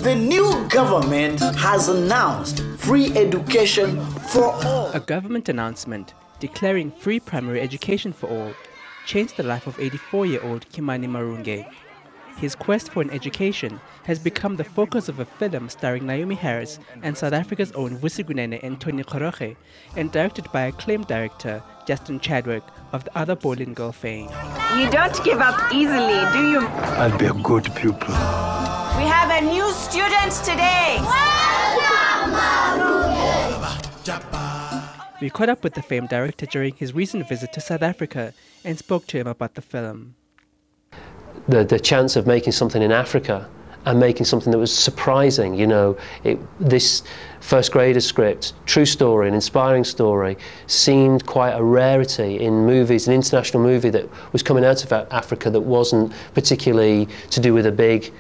The new government has announced free education for all. A government announcement declaring free primary education for all changed the life of 84-year-old Kimani Marunge. His quest for an education has become the focus of a film starring Naomi and South Africa's own Vusi and Kgoroge, and directed by acclaimed director Justin Chadwick of the Other Boleyn Girl fame. You don't give up easily, do you? I'll be a good pupil. We have a new student today. We caught up with the famed director during his recent visit to South Africa and spoke to him about the film. The chance of making something in Africa and making something that was surprising, you know, this first grader script, true story, an inspiring story, seemed quite a rarity in movies, an international movie that was coming out of Africa that wasn't particularly to do with a big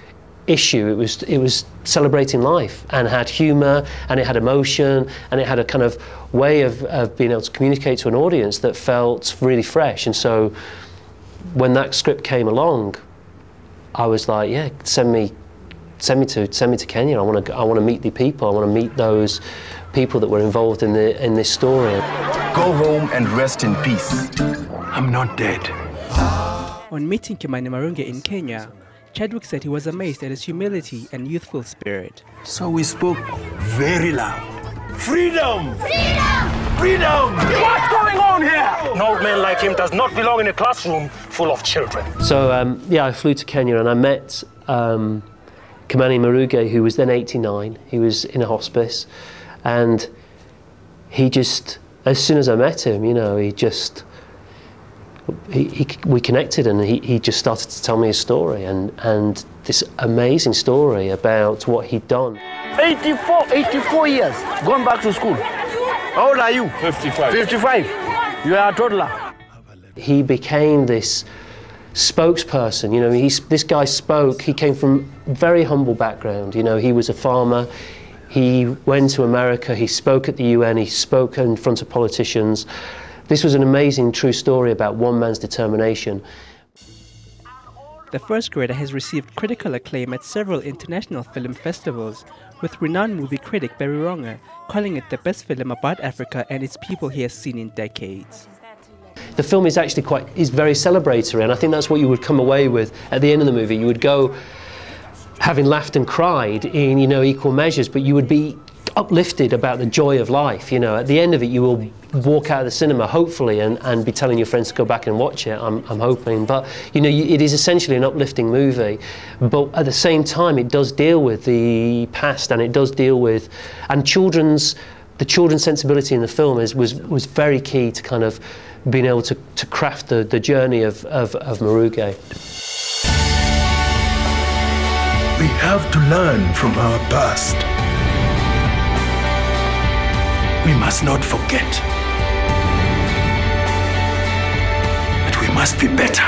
issue. It was celebrating life and had humour and it had emotion and it had a kind of way of being able to communicate to an audience that felt really fresh. And so when that script came along, I was like, yeah, send me to Kenya. I want to meet the people. I want to meet those people that were involved in this story. Go home and rest in peace. I'm not dead. On meeting Kimani Marunge in Kenya, Chadwick said he was amazed at his humility and youthful spirit. So we spoke very loud. Freedom! Freedom! Freedom! What's going on here? An old man like him does not belong in a classroom full of children. So, yeah, I flew to Kenya and I met Kimani Marunge, who was then 89. He was in a hospice. And he just, as soon as I met him, you know, we connected and he just started to tell me his story and this amazing story about what he'd done. 84 years, going back to school. How old are you? 55. 55. You are a toddler. He became this spokesperson, you know, this guy spoke, he came from a very humble background, you know, he was a farmer, he went to America, he spoke at the UN, he spoke in front of politicians. This was an amazing true story about one man's determination. The first grader has received critical acclaim at several international film festivals, with renowned movie critic Barry Ronger calling it the best film about Africa and its people he has seen in decades. The film is actually very celebratory, and I think that's what you would come away with at the end of the movie. You would go having laughed and cried in, you know, equal measures, but you would be uplifted about the joy of life. You know, at the end of it, you will walk out of the cinema, hopefully, and be telling your friends to go back and watch it. I'm hoping, but you know, it is essentially an uplifting movie. But at the same time, it does deal with the past, and it does deal with the children's sensibility in the film was very key to kind of being able to craft the journey of Marunge. We have to learn from our past. We must not forget. But we must be better.